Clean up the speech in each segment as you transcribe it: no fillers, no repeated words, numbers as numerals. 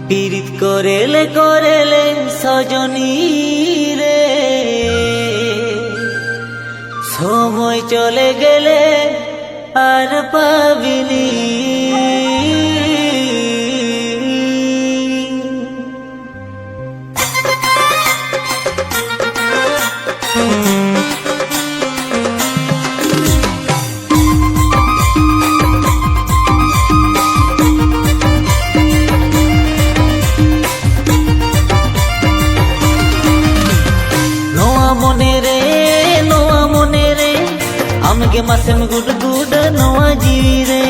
পীড়িত করেলে করেলে সজনী রে, সময় চলে গেলে আর পাবিনি। আমগে মাসেম গুড গুড নোয়া জিরে,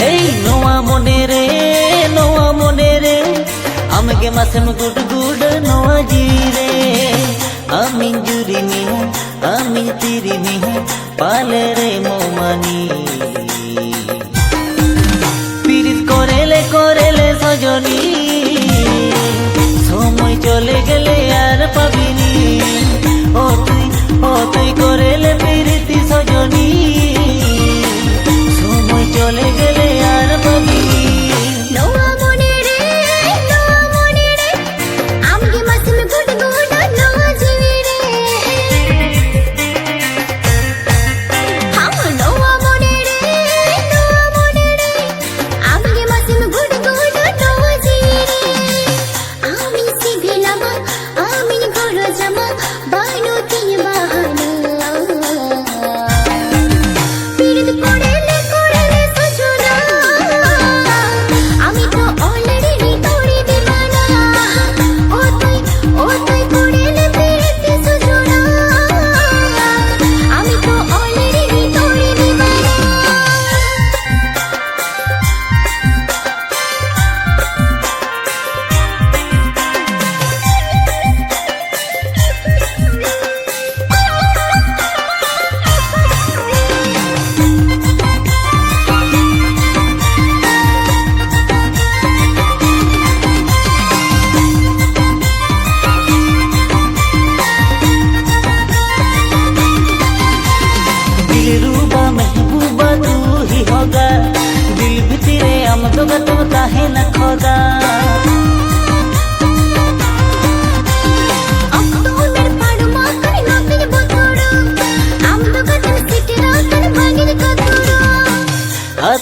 এই নোয়া মনে রে আমগে মাসেম গুড গুড নোয়া জিরে। আমি জুরি নিহ আমি তিরি নিহ পালে রে মোমানি, পীড়িত করেলে করেলে সজনী, সময় চলে গেলে আর পাবিনি। ও তুই করেলে পীড়িতি সজনী, সময় চলে গেলে আর পাবিনি। दिल भितरे आम तो काहे न खोदा,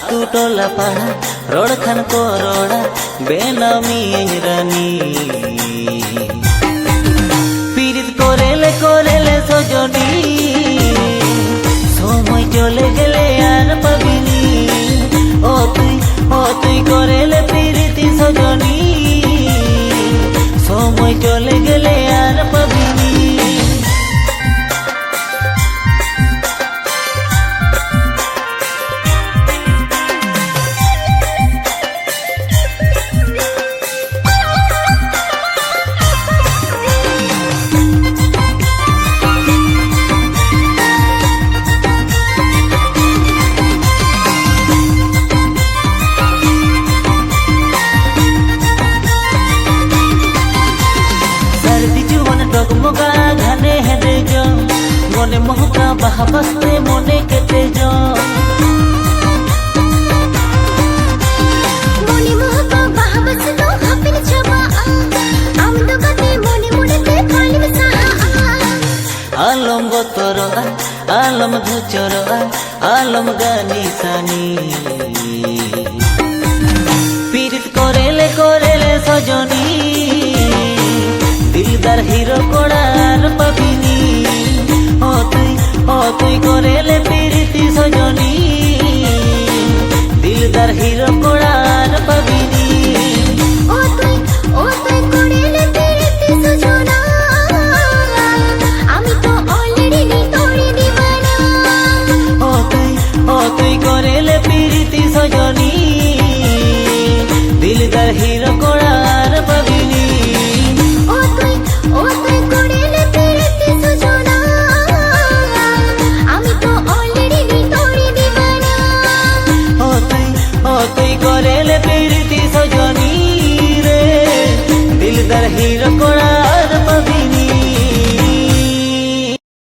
तू टोला पाड़ा रोड खन को रोड़ा बेनामी रानी, पीड़ित करेले करेले सजनी, সময় চলে গেলে আর পাবিনি। ও তুই করেলে পীড়িতি সজনী, সময় চলে গেলে আর পাবিনি। डगमगा घने हेडे जो मने महका बहाबस्ते मने केटे जो, मने महका बहाबस्ते तो हापिन छबा आम तो कते मने मने ते खाली मसा आलम गोतरो आलम धुचरो आलम गानी सानी, पीड़ित करेले करेले सजनी, दिलदार हिरो कोड़ार पाबिनी। ও তুই